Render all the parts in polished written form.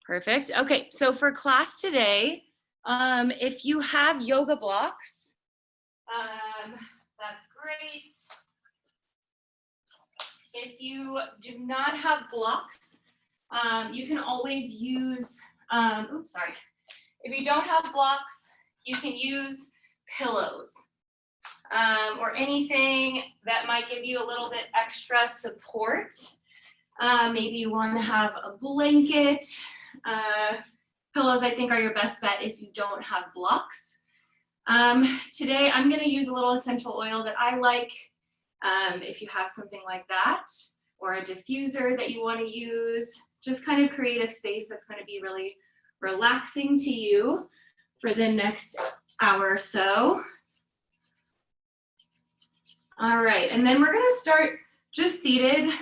Perfect. Okay, so for class today, if you have yoga blocks, that's great. If you do not have blocks, you can always use, oops, sorry. If you don't have blocks, you can use pillows or anything that might give you a little bit extra support. Maybe you want to have a blanket. Pillows, I think, are your best bet if you don't have blocks. Today, I'm going to use a little essential oil that I like. If you have something like that, or a diffuser that you want to use, just kind of create a space that's going to be really relaxing to you for the next hour or so. All right, and then we're going to start just seated,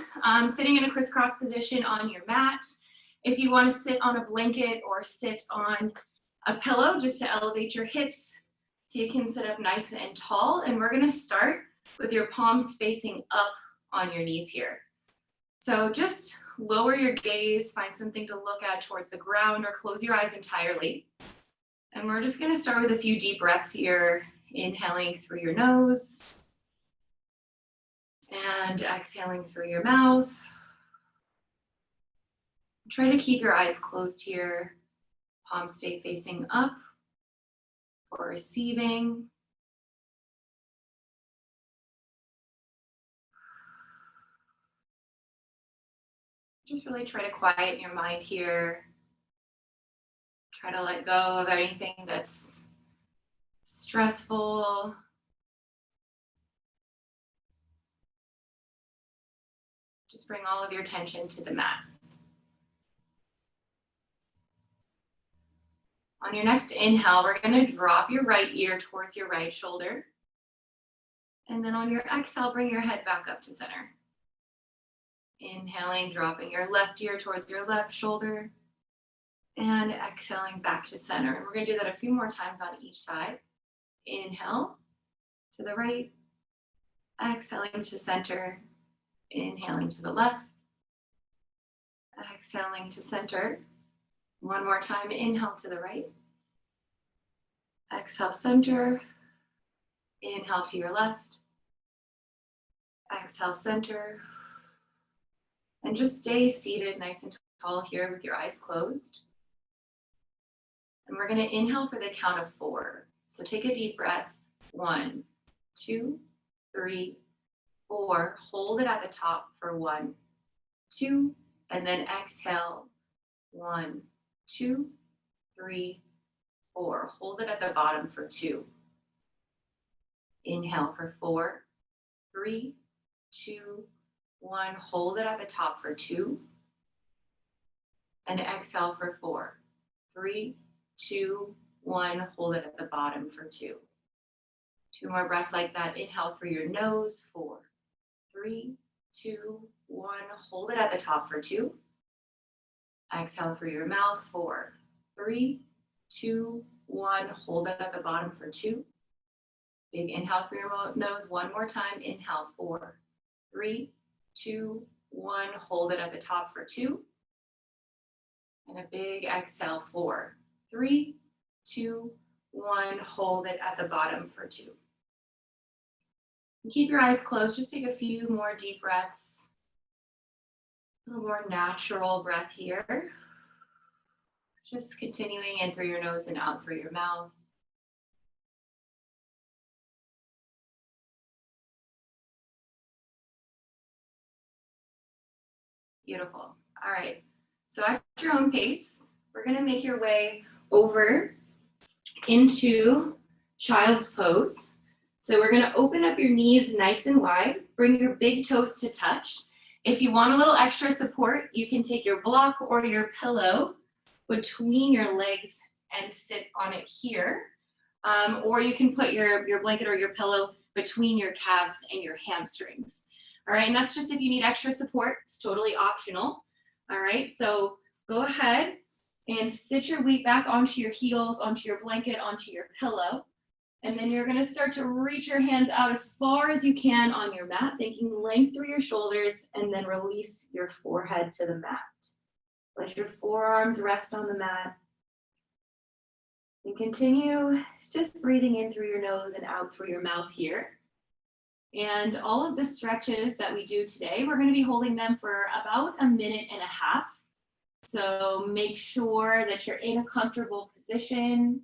sitting in a crisscross position on your mat. If you want to sit on a blanket or sit on a pillow just to elevate your hips so you can sit up nice and tall. And we're going to start with your palms facing up on your knees here. So just lower your gaze, find something to look at towards the ground, or close your eyes entirely. And we're just going to start with a few deep breaths here, inhaling through your nose and exhaling through your mouth. Try to keep your eyes closed here. Palms stay facing up for receiving. Just really try to quiet your mind here. Try to let go of anything that's stressful. Just bring all of your attention to the mat. On your next inhale, we're going to drop your right ear towards your right shoulder. And then on your exhale, bring your head back up to center. Inhaling, dropping your left ear towards your left shoulder. And exhaling back to center. And we're going to do that a few more times on each side. Inhale to the right. Exhaling to center. Inhaling to the left. Exhaling to center. One more time, inhale to the right. Exhale, center. Inhale to your left. Exhale, center. And just stay seated nice and tall here with your eyes closed. And we're going to inhale for the count of 4. So take a deep breath. 1, 2, 3, 4. Hold it at the top for 1, 2, and then exhale. 1, 2, 3, 4. Hold it at the bottom for 2. Inhale for 4, 3, 2, 1. Hold it at the top for 2. And exhale for 4, 3, 2, 1. Hold it at the bottom for 2. 2 more breaths like that. Inhale through your nose. 4, 3, 2, 1. Hold it at the top for 2. Exhale through your mouth. 4, 3, 2, 1. Hold it at the bottom for 2. Big inhale through your nose. One more time. Inhale. 4, 3, 2, 1. Hold it at the top for 2. And a big exhale. 4, 3, 2, 1. Hold it at the bottom for 2. And keep your eyes closed. Just take a few more deep breaths. A little more natural breath here. Just continuing in through your nose and out through your mouth. Beautiful. All right. So at your own pace, we're going to make your way over into child's pose. So we're going to open up your knees nice and wide. Bring your big toes to touch. If you want a little extra support, you can take your block or your pillow between your legs and sit on it here. Or you can put your blanket or your pillow between your calves and your hamstrings. All right, and that's just if you need extra support. It's totally optional. All right, so go ahead and sit your weight back onto your heels, onto your blanket, onto your pillow. And then you're gonna start to reach your hands out as far as you can on your mat, thinking length through your shoulders, and then release your forehead to the mat. Let your forearms rest on the mat. And continue just breathing in through your nose and out through your mouth here. And all of the stretches that we do today, we're going to be holding them for about 1.5 minutes. So make sure that you're in a comfortable position.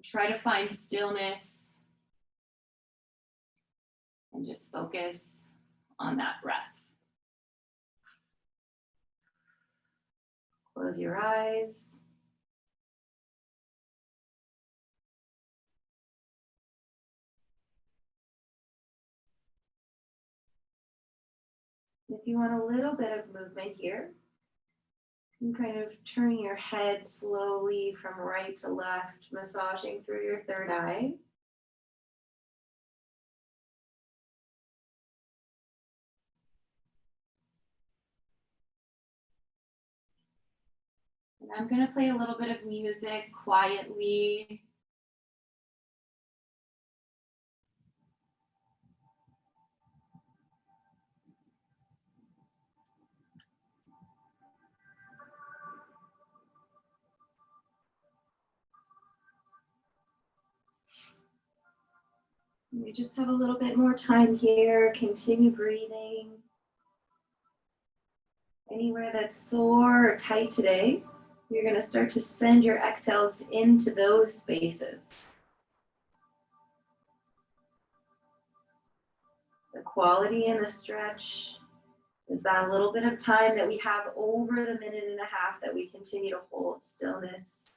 Try to find stillness and just focus on that breath. Close your eyes. If you want a little bit of movement here, you can kind of turn your head slowly from right to left, massaging through your third eye. And I'm going to play a little bit of music quietly. We just have a little bit more time here. Continue breathing. Anywhere that's sore or tight today, you're going to start to send your exhales into those spaces. The quality in the stretch is that little bit of time that we have over the 1.5 minutes that we continue to hold stillness.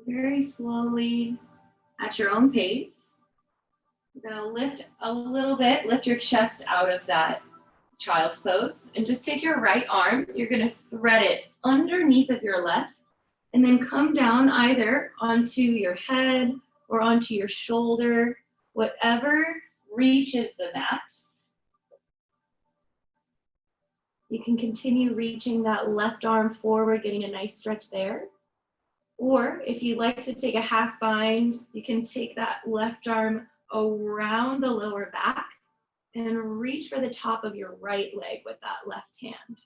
Very slowly, at your own pace, you're going to lift a little bit, lift your chest out of that child's pose, and just take your right arm, you're going to thread it underneath of your left, and then come down either onto your head or onto your shoulder, whatever reaches the mat. You can continue reaching that left arm forward, getting a nice stretch there. Or if you like to take a half bind, you can take that left arm around the lower back and reach for the top of your right leg with that left hand.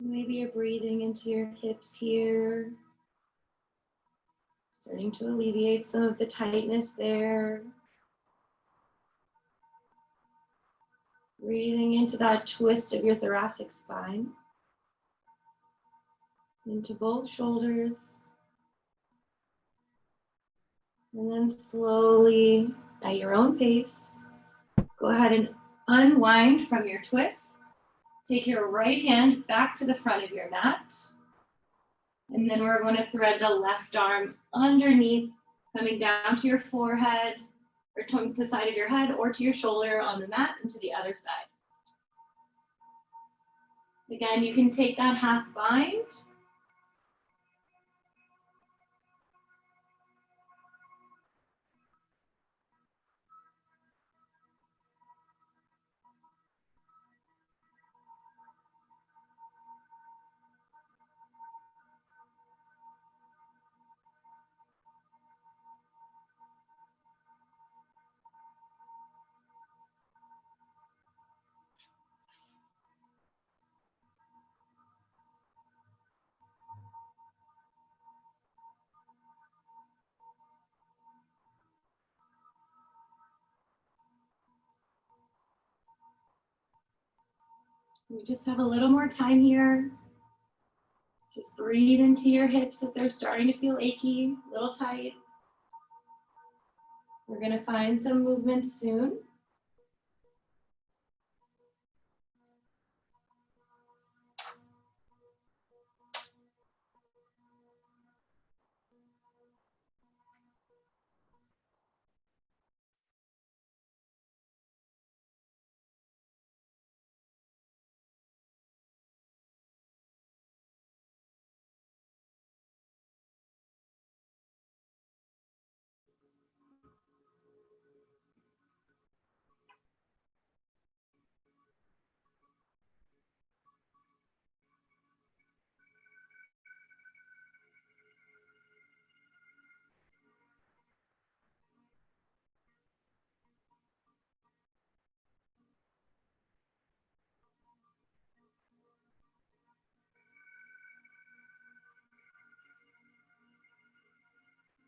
Maybe you're breathing into your hips here, starting to alleviate some of the tightness there. Breathing into that twist of your thoracic spine, into both shoulders. And then slowly, at your own pace, go ahead and unwind from your twist. Take your right hand back to the front of your mat. And then we're going to thread the left arm underneath, coming down to your forehead, or to the side of your head, or to your shoulder on the mat and to the other side. Again, you can take that half bind. We just have a little more time here. Just breathe into your hips if they're starting to feel achy, a little tight. We're going to find some movement soon.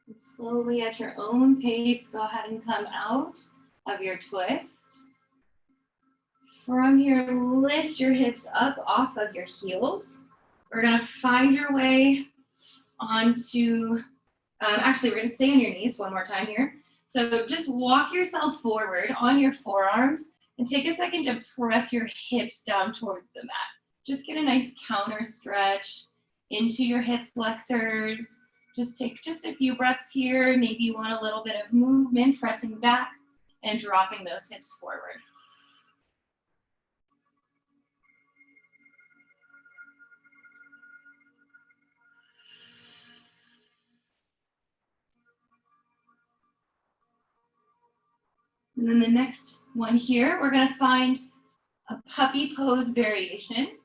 And slowly at your own pace, go ahead and come out of your twist. From here, lift your hips up off of your heels. We're gonna find your way onto, actually we're gonna stay on your knees one more time here. So just walk yourself forward on your forearms and take a second to press your hips down towards the mat. Just get a nice counter stretch into your hip flexors. Just take just a few breaths here. Maybe you want a little bit of movement, pressing back and dropping those hips forward. And then the next one here, we're gonna find a puppy pose variation.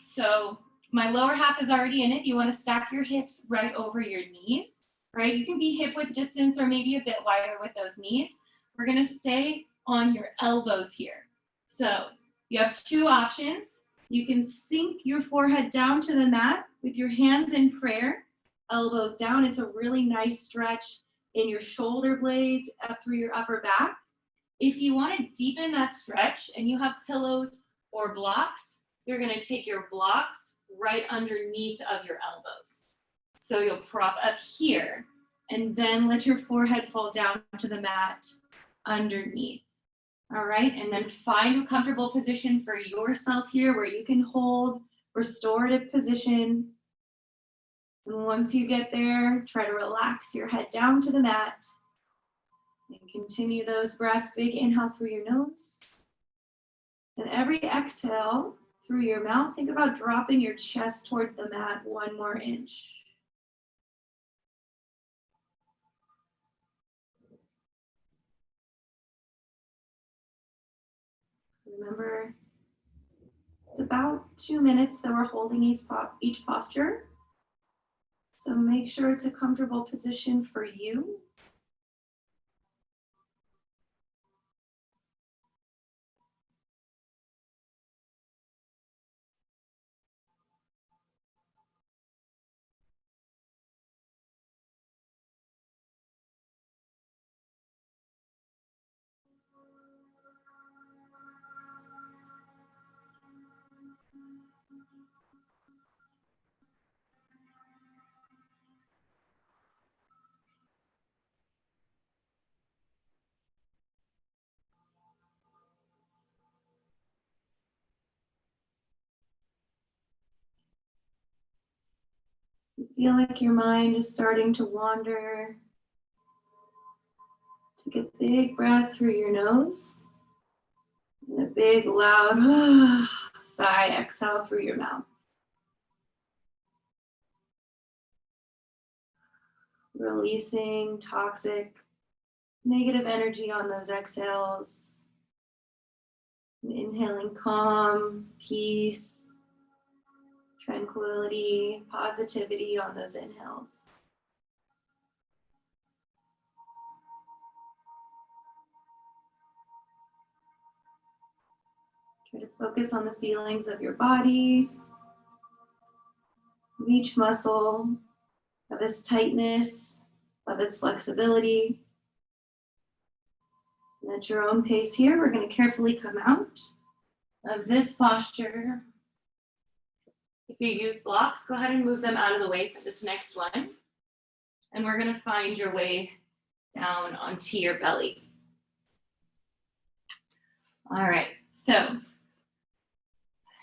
So my lower half is already in it. You wanna stack your hips right over your knees, right? You can be hip width distance or maybe a bit wider with those knees. We're gonna stay on your elbows here. So you have two options. You can sink your forehead down to the mat with your hands in prayer, elbows down. It's a really nice stretch in your shoulder blades up through your upper back. If you want to deepen that stretch and you have pillows or blocks, you're going to take your blocks right underneath of your elbows. So you'll prop up here and then let your forehead fall down to the mat underneath. All right, and then find a comfortable position for yourself here where you can hold restorative position. And once you get there, try to relax your head down to the mat. And continue those breaths. Big inhale through your nose. And every exhale through your mouth, think about dropping your chest towards the mat 1 more inch. Remember, it's about 2 minutes that we're holding each posture. So make sure it's a comfortable position for you. Feel like your mind is starting to wander. Take a big breath through your nose. And a big loud sigh, exhale through your mouth. Releasing toxic, negative energy on those exhales. And inhaling calm, peace, tranquility, positivity on those inhales. Try to focus on the feelings of your body, of each muscle, of its tightness, of its flexibility. And at your own pace here, we're going to carefully come out of this posture. If you use blocks, go ahead and move them out of the way for this next one. And we're going to find your way down onto your belly. All right, so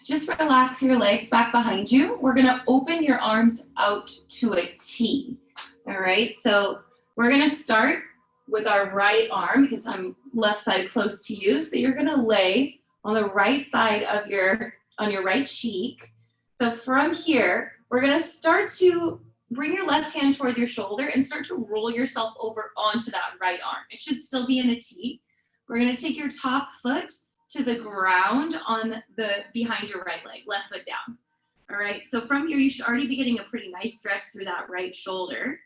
just relax your legs back behind you. We're gonna open your arms out to a T. All right, so we're gonna start with our right arm because I'm left side close to you. So you're gonna lay on the right side of on your right cheek. So from here, we're gonna start to bring your left hand towards your shoulder and start to roll yourself over onto that right arm. It should still be in a T. We're gonna take your top foot to the ground on the behind your right leg, left foot down. All right, so from here, you should already be getting a pretty nice stretch through that right shoulder.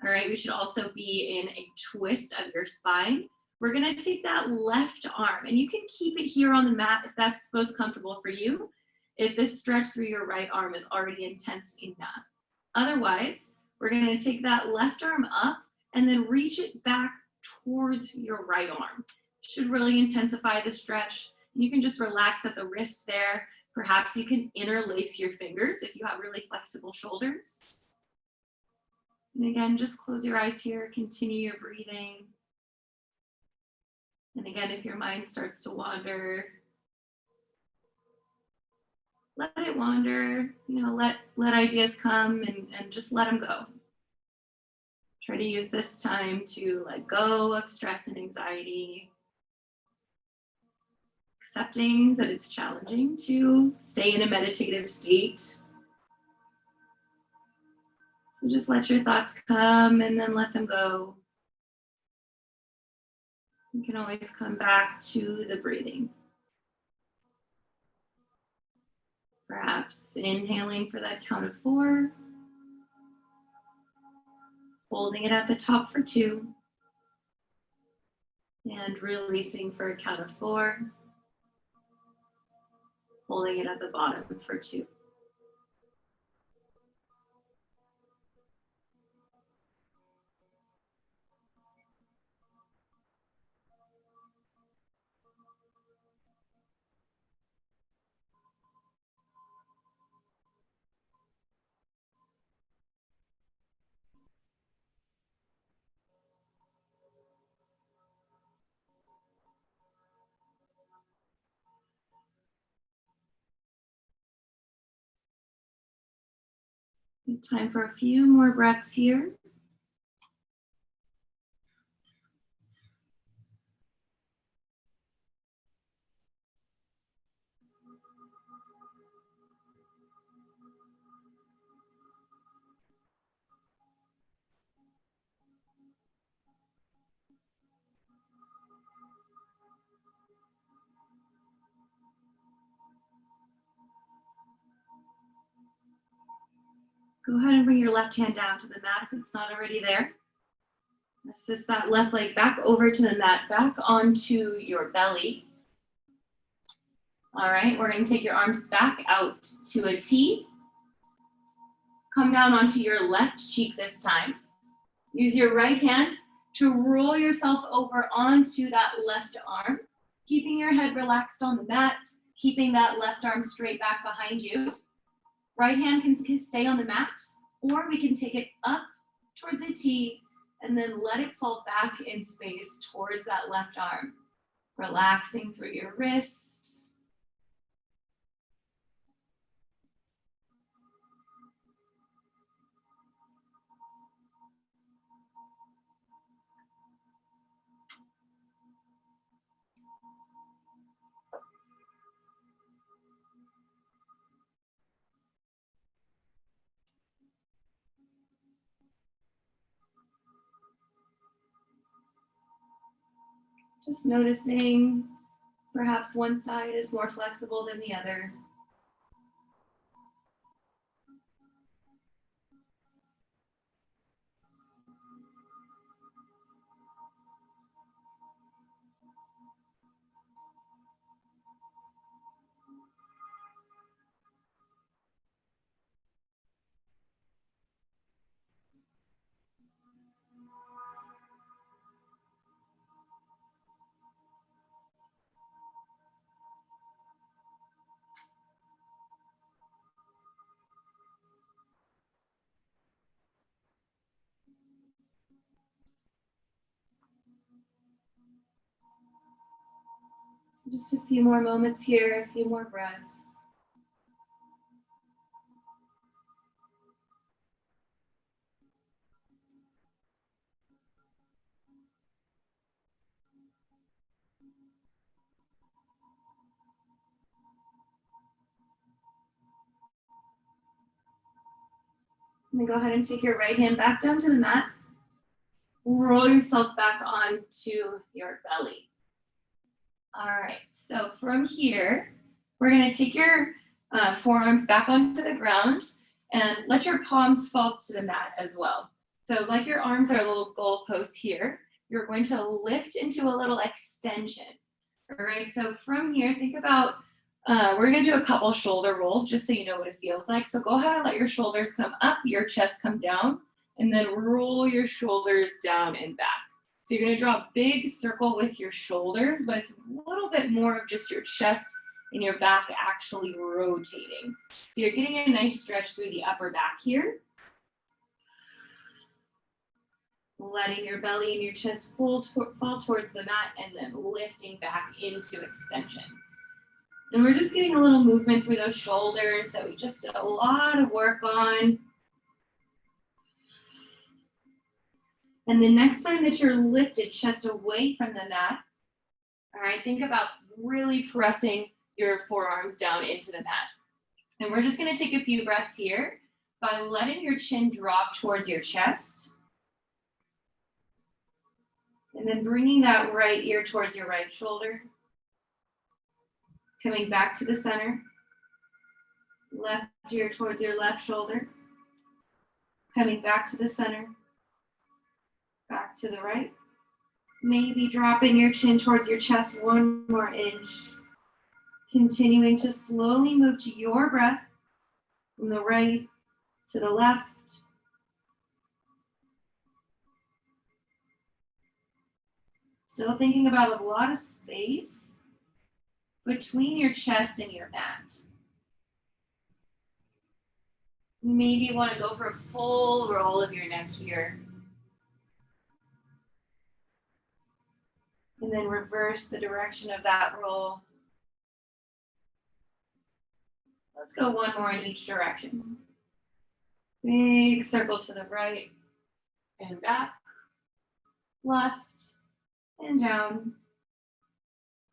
All right, we should also be in a twist of your spine. We're gonna take that left arm, and you can keep it here on the mat if that's most comfortable for you, if this stretch through your right arm is already intense enough. Otherwise, we're gonna take that left arm up and then reach it back towards your right arm. Should really intensify the stretch. You can just relax at the wrist there. Perhaps you can interlace your fingers if you have really flexible shoulders. And again, just close your eyes here, continue your breathing. And again, if your mind starts to wander, let it wander, let ideas come and just let them go. Try to use this time to let go of stress and anxiety. Accepting that it's challenging to stay in a meditative state. So just let your thoughts come and then let them go. You can always come back to the breathing. Perhaps inhaling for that count of 4. Holding it at the top for 2. And releasing for a count of 4. Holding it at the bottom for 2. Time for a few more breaths here. Go ahead and bring your left hand down to the mat if it's not already there. Assist that left leg back over to the mat, back onto your belly. All right, we're going to take your arms back out to a T. Come down onto your left cheek this time. Use your right hand to roll yourself over onto that left arm, keeping your head relaxed on the mat, keeping that left arm straight back behind you. Right hand can stay on the mat, or we can take it up towards a T and then let it fall back in space towards that left arm. Relaxing through your wrist. Just noticing perhaps one side is more flexible than the other. Just a few more moments here, a few more breaths. And then go ahead and take your right hand back down to the mat. Roll yourself back onto your belly. All right, so from here, we're gonna take your forearms back onto the ground and let your palms fall to the mat as well. So like your arms are little goalposts here, you're going to lift into a little extension. All right, so from here, think about, we're gonna do a couple shoulder rolls just so you know what it feels like. So go ahead and let your shoulders come up, your chest come down, and then roll your shoulders down and back. So you're gonna draw a big circle with your shoulders, but it's a little bit more of just your chest and your back actually rotating. So you're getting a nice stretch through the upper back here. Letting your belly and your chest fall towards the mat and then lifting back into extension. And we're just getting a little movement through those shoulders that we just did a lot of work on. And the next time that you're lifted, chest away from the mat, all right, think about really pressing your forearms down into the mat. And we're just gonna take a few breaths here by letting your chin drop towards your chest. And then bringing that right ear towards your right shoulder. Coming back to the center. Left ear towards your left shoulder. Coming back to the center. Back to the right. Maybe dropping your chin towards your chest one more inch. Continuing to slowly move to your breath from the right to the left. Still thinking about a lot of space between your chest and your mat. Maybe you want to go for a full roll of your neck here. And then reverse the direction of that roll. Let's go one more in each direction. Big circle to the right and back, left and down.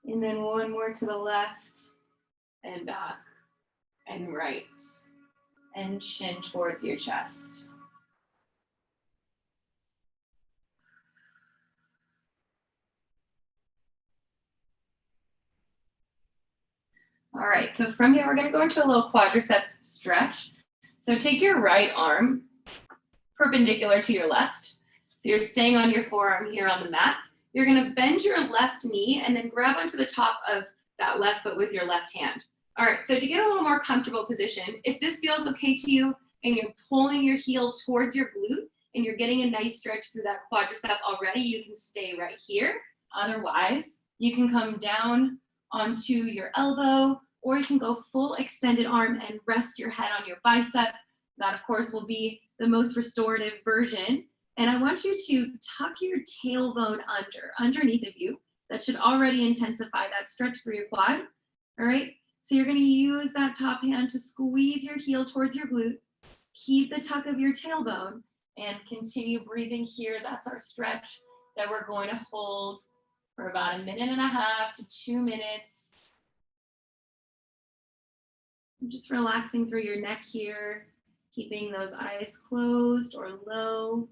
And then one more to the left and back and right. And chin towards your chest. All right, so from here, we're gonna go into a little quadricep stretch. So take your right arm perpendicular to your left. So you're staying on your forearm here on the mat. You're gonna bend your left knee and then grab onto the top of that left foot with your left hand. All right, so to get a little more comfortable position, if this feels okay to you and you're pulling your heel towards your glute and you're getting a nice stretch through that quadricep already, you can stay right here. Otherwise, you can come down onto your elbow, or you can go full extended arm and rest your head on your bicep. That, of course, will be the most restorative version. And I want you to tuck your tailbone underneath of you. That should already intensify that stretch for your quad. All right, so you're gonna use that top hand to squeeze your heel towards your glute. Keep the tuck of your tailbone and continue breathing here. That's our stretch that we're going to hold for about 1.5 to 2 minutes. Just relaxing through your neck here, keeping those eyes closed or low.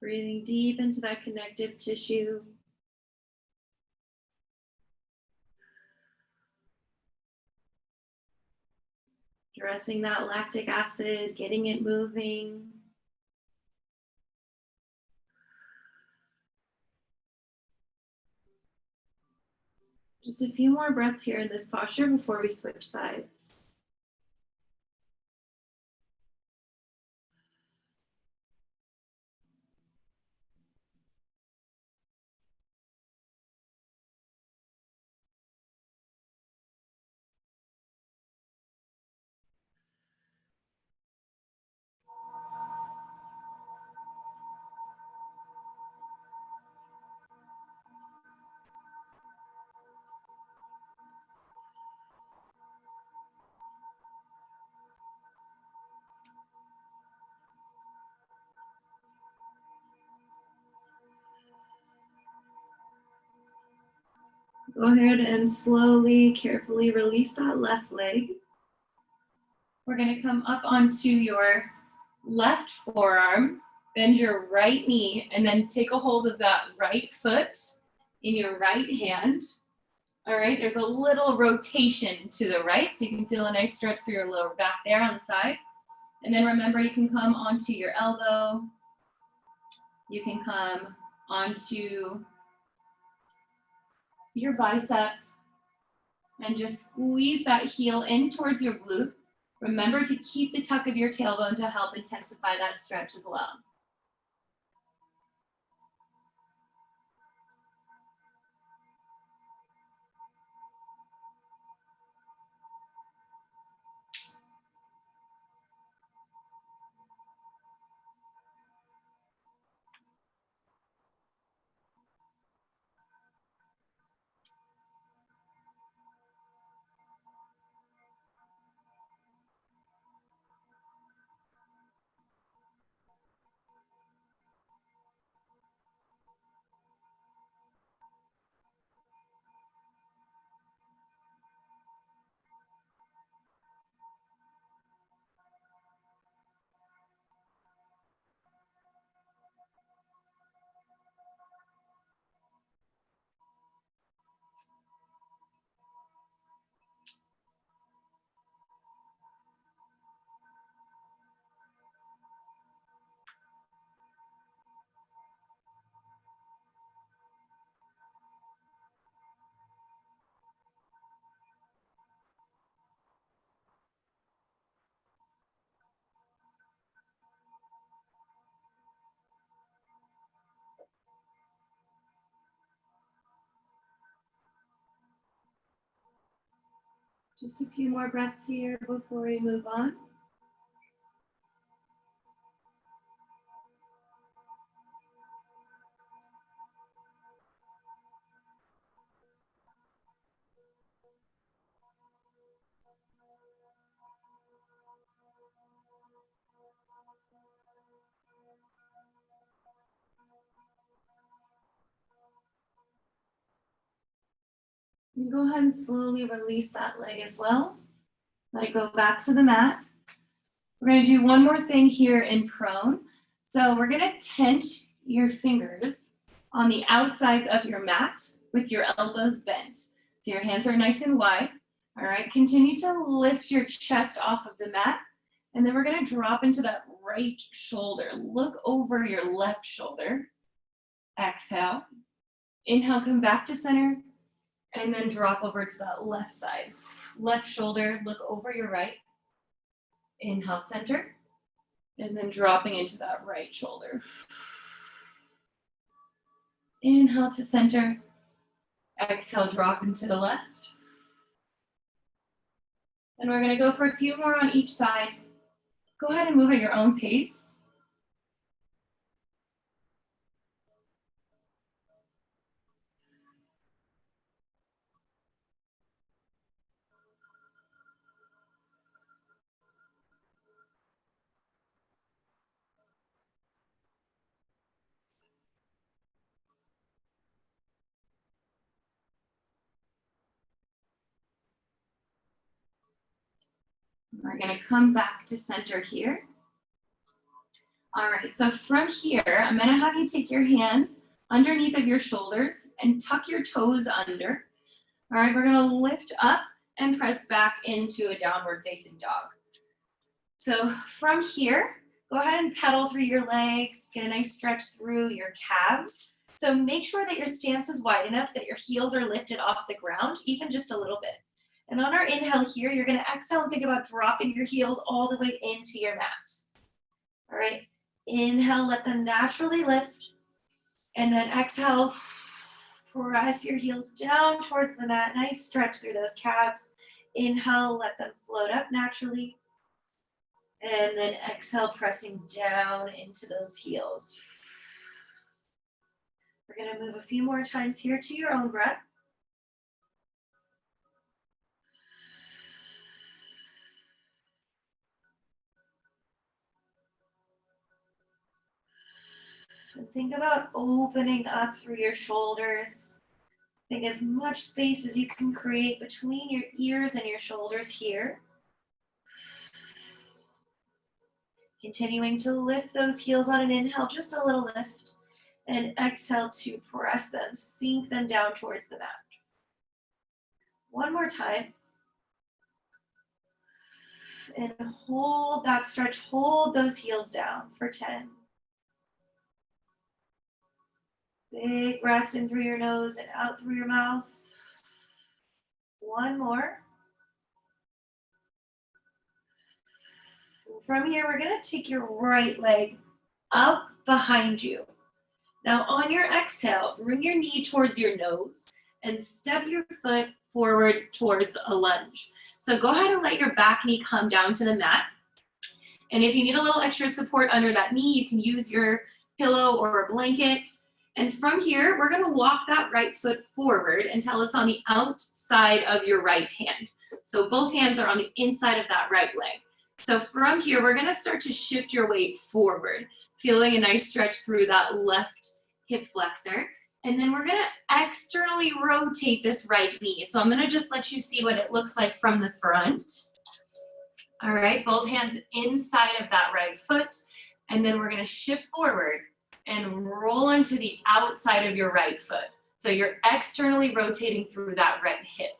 Breathing deep into that connective tissue. Addressing that lactic acid, getting it moving. Just a few more breaths here in this posture before we switch sides. Go ahead and slowly, carefully release that left leg. We're going to come up onto your left forearm, bend your right knee, and then take a hold of that right foot in your right hand. All right, there's a little rotation to the right, so you can feel a nice stretch through your lower back there on the side. And then remember, you can come onto your elbow. You can come onto your bicep and just squeeze that heel in towards your glute. Remember to keep the tuck of your tailbone to help intensify that stretch as well. Just a few more breaths here before we move on. And go ahead and slowly release that leg as well. Let it go back to the mat. We're going to do one more thing here in prone. So we're going to tent your fingers on the outsides of your mat with your elbows bent. So your hands are nice and wide. All right, continue to lift your chest off of the mat. And then we're going to drop into that right shoulder. Look over your left shoulder. Exhale. Inhale, come back to center. And then drop over to that left side. Left shoulder, look over your right. Inhale, center. And then dropping into that right shoulder. Inhale to center. Exhale, drop into the left. And we're going to go for a few more on each side. Go ahead and move at your own pace. We're going to come back to center here. All right, so from here, I'm gonna have you take your hands underneath of your shoulders and tuck your toes under. All right, we're gonna lift up and press back into a downward facing dog. So from here, go ahead and pedal through your legs, get a nice stretch through your calves. So make sure that your stance is wide enough that your heels are lifted off the ground, even just a little bit. And on our inhale here, you're gonna exhale and think about dropping your heels all the way into your mat. All right, inhale, let them naturally lift. And then exhale, press your heels down towards the mat. Nice stretch through those calves. Inhale, let them float up naturally. And then exhale, pressing down into those heels. We're gonna move a few more times here to your own breath. And think about opening up through your shoulders. Think as much space as you can create between your ears and your shoulders here. Continuing to lift those heels on an inhale, just a little lift. And exhale to press them, sink them down towards the mat. One more time. And hold that stretch, hold those heels down for 10. Big breaths in through your nose and out through your mouth. One more. From here, we're gonna take your right leg up behind you. Now on your exhale, bring your knee towards your nose and step your foot forward towards a lunge. So go ahead and let your back knee come down to the mat. And if you need a little extra support under that knee, you can use your pillow or a blanket. And from here, we're gonna walk that right foot forward until it's on the outside of your right hand. So both hands are on the inside of that right leg. So from here, we're gonna start to shift your weight forward, feeling a nice stretch through that left hip flexor. And then we're gonna externally rotate this right knee. So I'm gonna just let you see what it looks like from the front. All right, both hands inside of that right foot. And then we're gonna shift forward and roll into the outside of your right foot. So you're externally rotating through that right hip.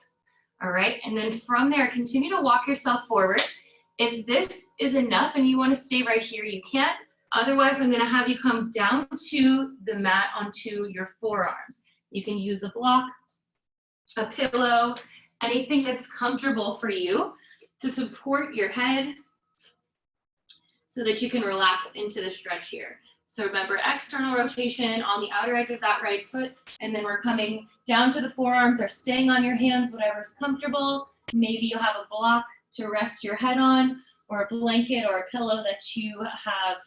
All right, and then from there, continue to walk yourself forward. If this is enough and you want to stay right here, you can. Otherwise, I'm going to have you come down to the mat onto your forearms. You can use a block, a pillow, anything that's comfortable for you to support your head so that you can relax into the stretch here. So remember, external rotation on the outer edge of that right foot, and then we're coming down to the forearms or staying on your hands, whatever's comfortable. Maybe you'll have a block to rest your head on, or a blanket or a pillow that you have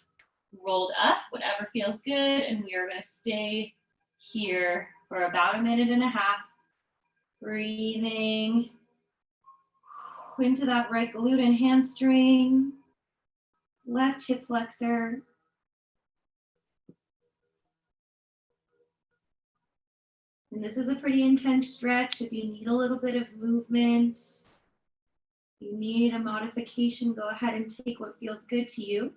rolled up, whatever feels good. And we are going to stay here for about 1.5 minutes, breathing into that right glute and hamstring, left hip flexor. And this is a pretty intense stretch. If you need a little bit of movement, you need a modification, go ahead and take what feels good to you.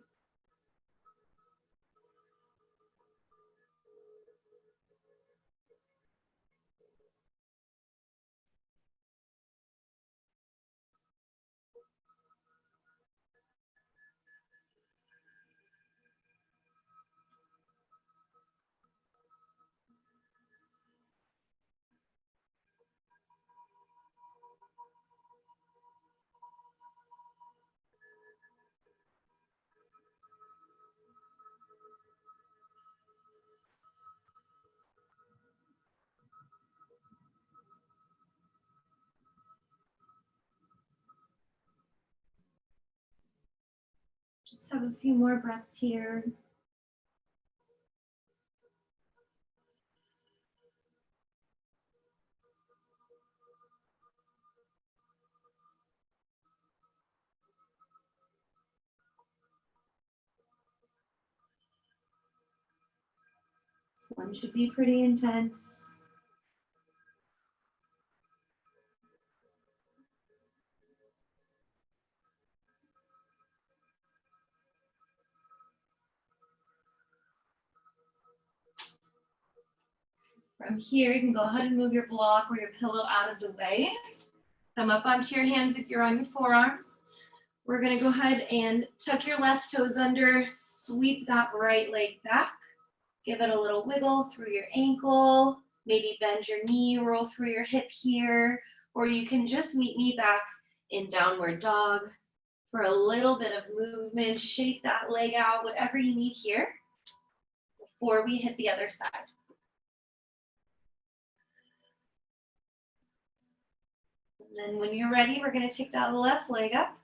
Just have a few more breaths here. This one should be pretty intense. From here, you can go ahead and move your block or your pillow out of the way. Come up onto your hands if you're on your forearms. We're gonna go ahead and tuck your left toes under, sweep that right leg back. Give it a little wiggle through your ankle, maybe bend your knee, roll through your hip here, or you can just meet me back in downward dog for a little bit of movement. Shake that leg out, whatever you need here before we hit the other side. And then when you're ready, we're gonna take that left leg up.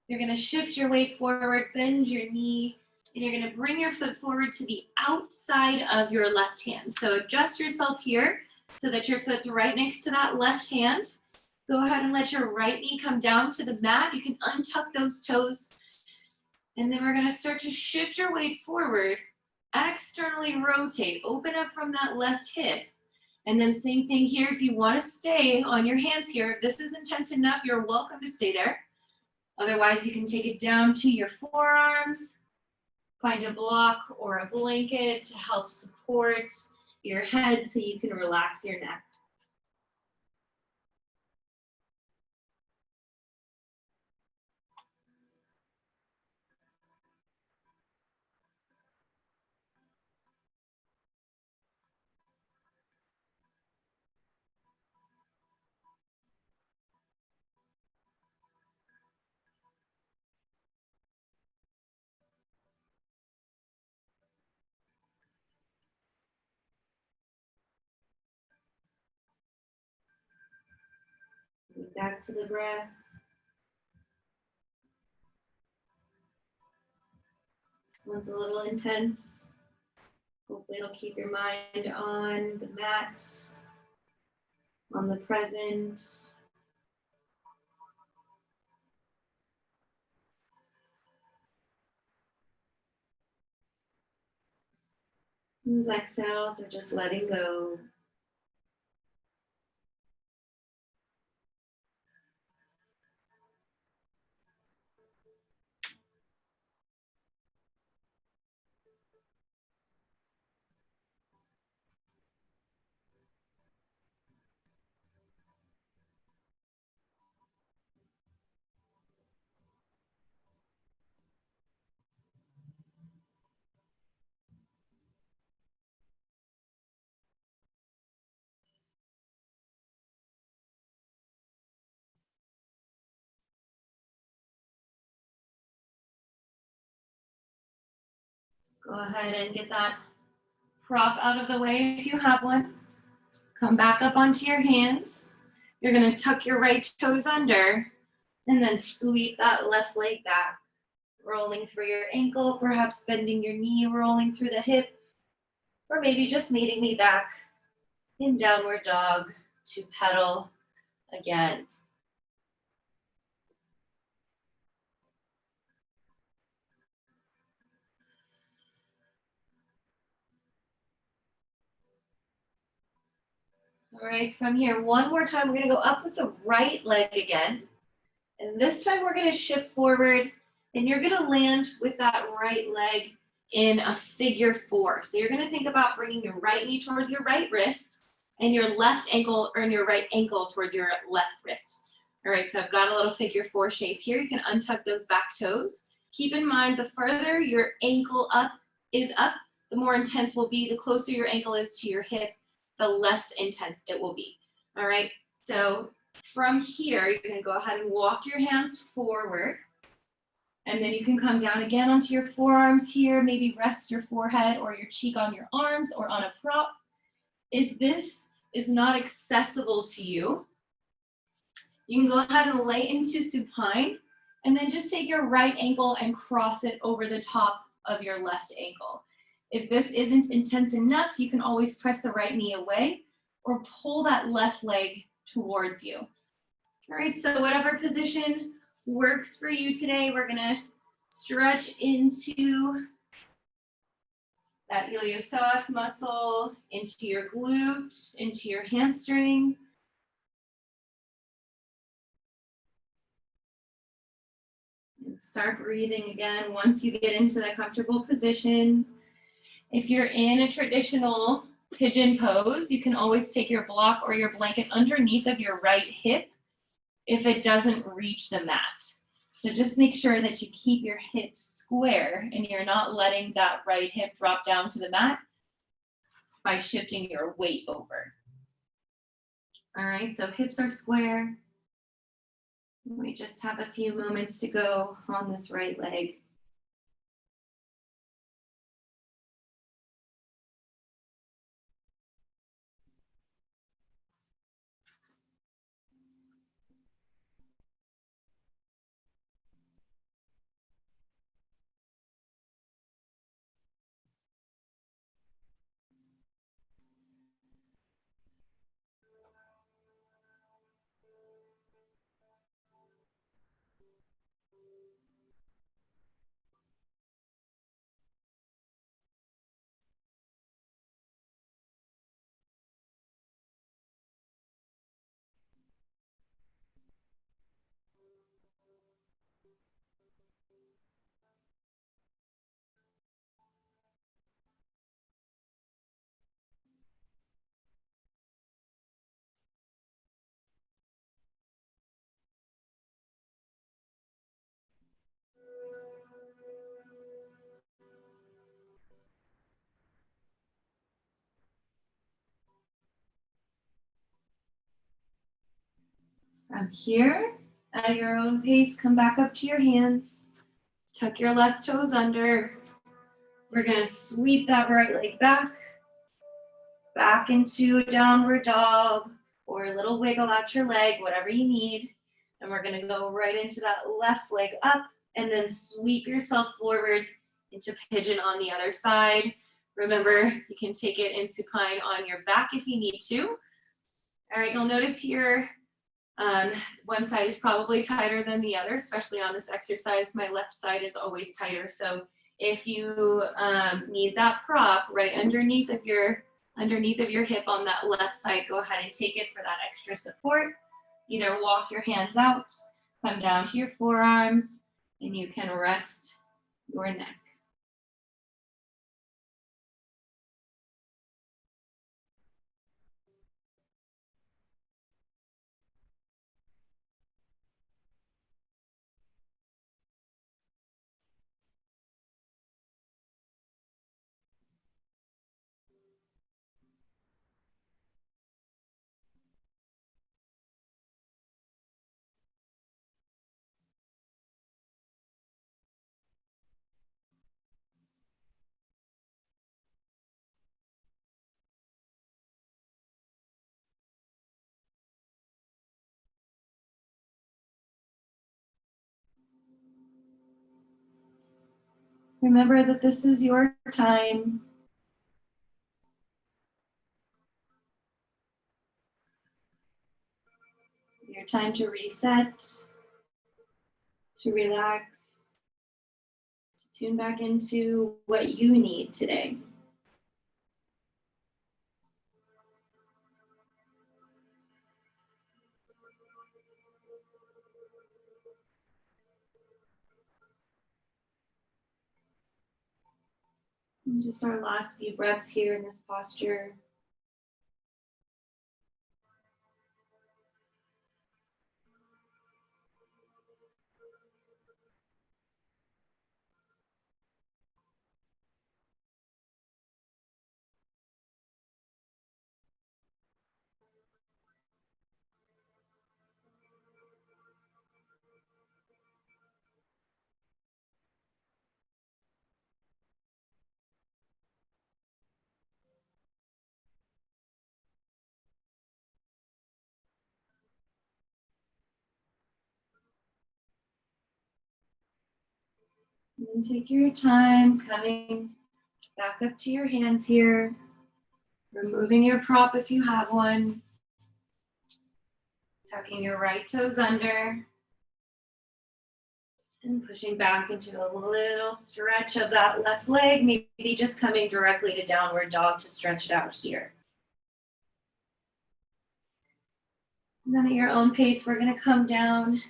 You're gonna shift your weight forward, bend your knee, and you're gonna bring your foot forward to the outside of your left hand. So adjust yourself here so that your foot's right next to that left hand. Go ahead and let your right knee come down to the mat. You can untuck those toes. And then we're gonna start to shift your weight forward, externally rotate, open up from that left hip. And then same thing here, if you wanna stay on your hands here, if this is intense enough, you're welcome to stay there. Otherwise, you can take it down to your forearms, find a block or a blanket to help support your head so you can relax your neck. Back to the breath. This one's a little intense. Hopefully it'll keep your mind on the mat, on the present. These exhales are just letting go. Go ahead and get that prop out of the way if you have one. Come back up onto your hands. You're gonna tuck your right toes under and then sweep that left leg back, rolling through your ankle, perhaps bending your knee, rolling through the hip, or maybe just meeting me back in downward dog to pedal again. All right, from here, one more time, we're gonna go up with the right leg again. And this time we're gonna shift forward and you're gonna land with that right leg in a figure four. So you're gonna think about bringing your right knee towards your right wrist and your left ankle or your right ankle towards your left wrist. All right, so I've got a little figure four shape here. You can untuck those back toes. Keep in mind, the further your ankle is up, the more intense will be. The closer your ankle is to your hip, the less intense it will be. All right, so from here, you're gonna go ahead and walk your hands forward. And then you can come down again onto your forearms here, maybe rest your forehead or your cheek on your arms or on a prop. If this is not accessible to you, you can go ahead and lay into supine and then just take your right ankle and cross it over the top of your left ankle. If this isn't intense enough, you can always press the right knee away or pull that left leg towards you. All right, so whatever position works for you today, we're gonna stretch into that iliopsoas muscle, into your glute, into your hamstring. And start breathing again once you get into that comfortable position. If you're in a traditional pigeon pose, you can always take your block or your blanket underneath of your right hip if it doesn't reach the mat. So just make sure that you keep your hips square and you're not letting that right hip drop down to the mat by shifting your weight over. All right, so hips are square. We just have a few moments to go on this right leg. From here, at your own pace, come back up to your hands. Tuck your left toes under. We're gonna sweep that right leg back into a downward dog, or a little wiggle out your leg, whatever you need. And we're gonna go right into that left leg up, and then sweep yourself forward into pigeon on the other side. Remember, you can take it in supine on your back if you need to. All right, you'll notice here, one side is probably tighter than the other, especially on this exercise. My left side is always tighter. So if you need that prop right underneath of your hip on that left side, go ahead and take it for that extra support. Either walk your hands out, come down to your forearms, and you can rest your neck. Remember that this is your time. Your time to reset, to relax, to tune back into what you need today. And just our last few breaths here in this posture. And then take your time coming back up to your hands here, removing your prop if you have one, tucking your right toes under, and pushing back into a little stretch of that left leg, maybe just coming directly to downward dog to stretch it out here. And then at your own pace, we're gonna come down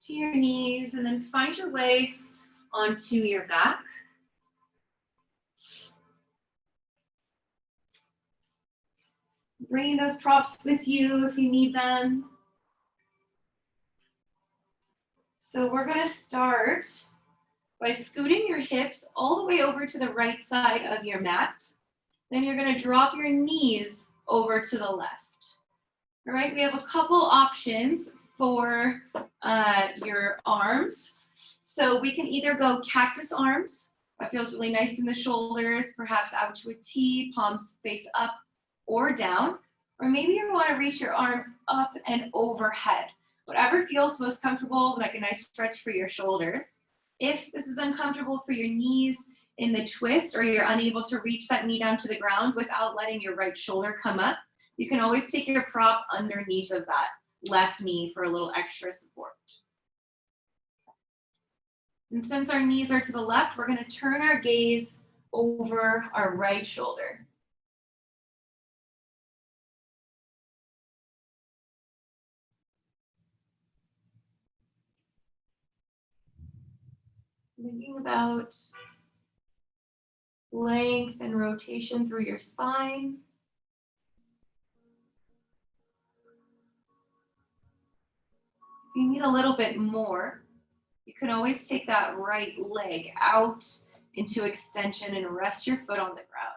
to your knees and then find your way onto your back. Bringing those props with you if you need them. So we're gonna start by scooting your hips all the way over to the right side of your mat. Then you're gonna drop your knees over to the left. All right, we have a couple options for your arms. So we can either go cactus arms, that feels really nice in the shoulders, perhaps out to a T, palms face up or down. Or maybe you wanna reach your arms up and overhead. Whatever feels most comfortable, like a nice stretch for your shoulders. If this is uncomfortable for your knees in the twist, or you're unable to reach that knee down to the ground without letting your right shoulder come up, you can always take your prop underneath of that left knee for a little extra support. And since our knees are to the left, we're going to turn our gaze over our right shoulder. Thinking about length and rotation through your spine. If you need a little bit more, you can always take that right leg out into extension and rest your foot on the ground.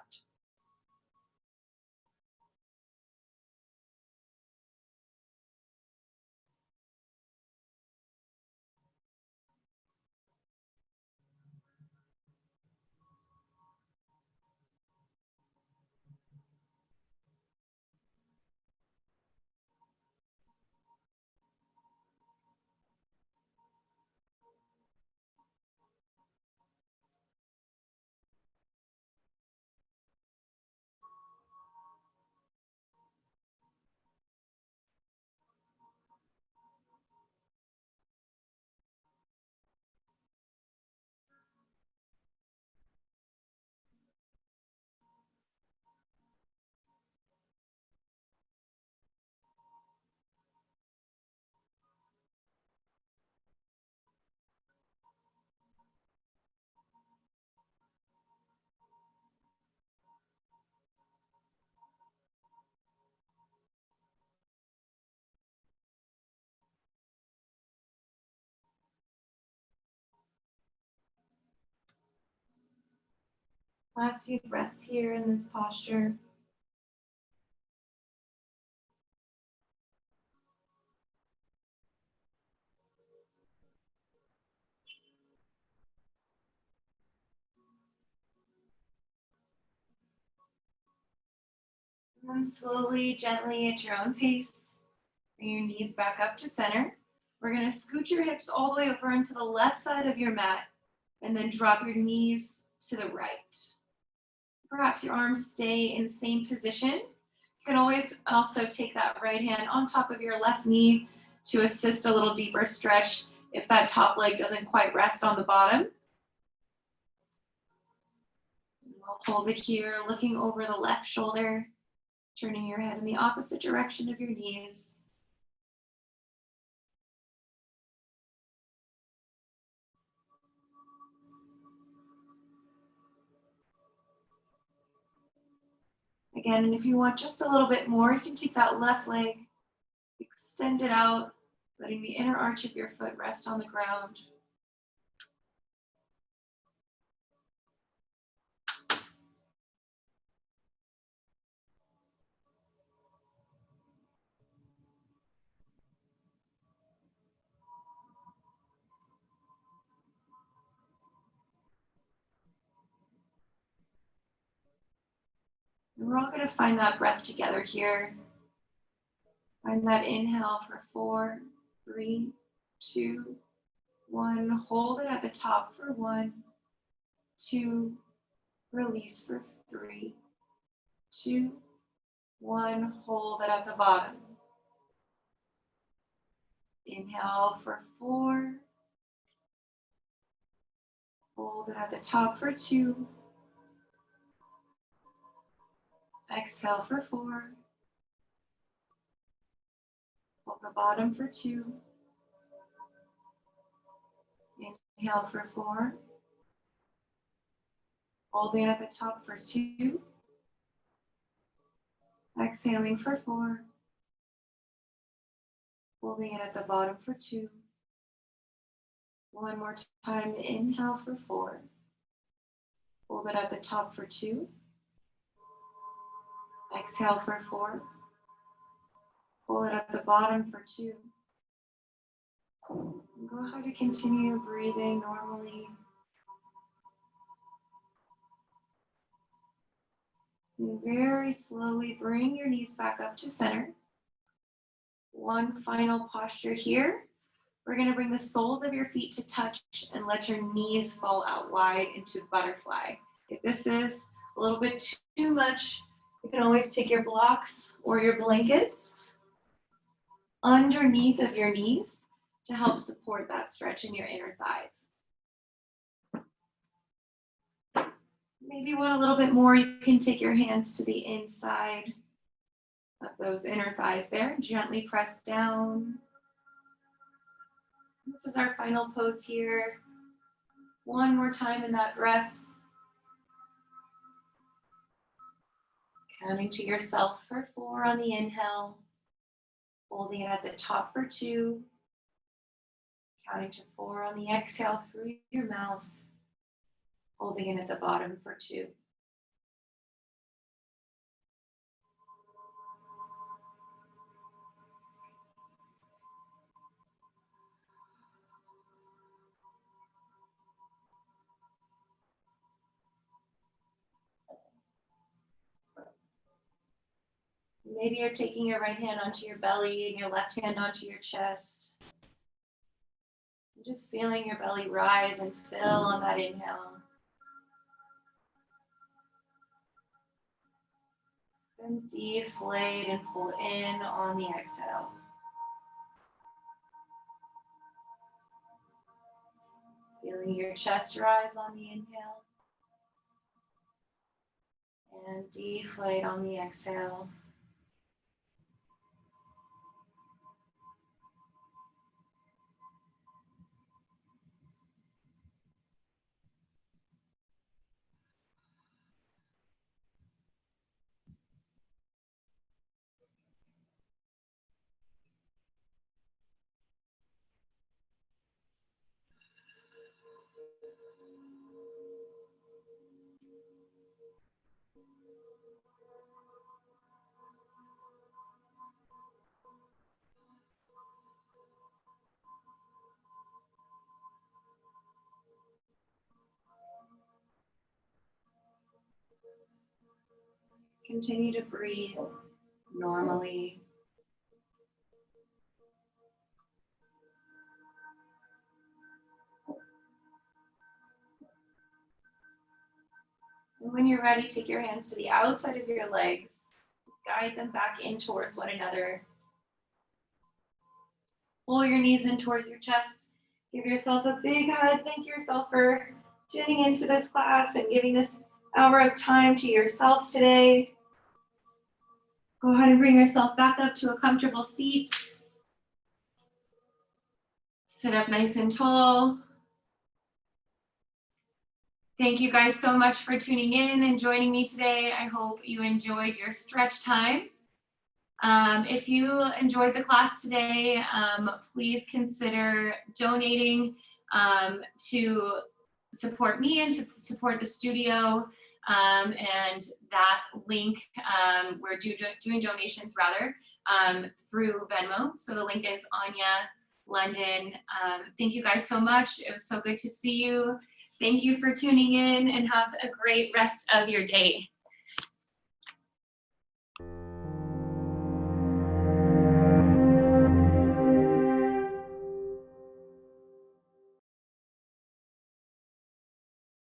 Last few breaths here in this posture. And then slowly, gently, at your own pace, bring your knees back up to center. We're going to scoot your hips all the way over onto the left side of your mat, and then drop your knees to the right. Perhaps your arms stay in the same position. You can always also take that right hand on top of your left knee to assist a little deeper stretch if that top leg doesn't quite rest on the bottom. We'll hold it here, looking over the left shoulder, turning your head in the opposite direction of your knees. Again, and if you want just a little bit more, you can take that left leg, extend it out, letting the inner arch of your foot rest on the ground. And we're all going to find that breath together here. Find that inhale for 4, 3, 2, 1. Hold it at the top for 1, 2. Release for 3, 2, 1. Hold it at the bottom. Inhale for 4. Hold it at the top for 2. Exhale for 4. Hold the bottom for 2. Inhale for 4. Holding at the top for 2. Exhaling for 4. Holding it at the bottom for 2. One more time, inhale for 4. Hold it at the top for 2. Exhale for 4. Hold it at the bottom for 2. Go ahead and continue breathing normally. And very slowly bring your knees back up to center. One final posture here. We're going to bring the soles of your feet to touch and let your knees fall out wide into butterfly. If this is a little bit too much, you can always take your blocks or your blankets underneath of your knees to help support that stretch in your inner thighs. Maybe you want a little bit more, you can take your hands to the inside of those inner thighs there. Gently press down. This is our final pose here. One more time in that breath. Counting to yourself for 4 on the inhale. Holding it at the top for 2. Counting to 4 on the exhale through your mouth. Holding it at the bottom for 2. Maybe you're taking your right hand onto your belly and your left hand onto your chest. Just feeling your belly rise and fill on that inhale. And deflate and pull in on the exhale. Feeling your chest rise on the inhale. And deflate on the exhale. Continue to breathe normally. And when you're ready, take your hands to the outside of your legs. Guide them back in towards one another. Pull your knees in towards your chest. Give yourself a big hug. Thank yourself for tuning into this class and giving this hour of time to yourself today. Go ahead and bring yourself back up to a comfortable seat. Sit up nice and tall. Thank you guys so much for tuning in and joining me today. I hope you enjoyed your stretch time. If you enjoyed the class today, please consider donating to support me and to support the studio. And that link, we're doing donations rather through Venmo. So the link is Anya London. Thank you guys so much. It was so good to see you. Thank you for tuning in and have a great rest of your day.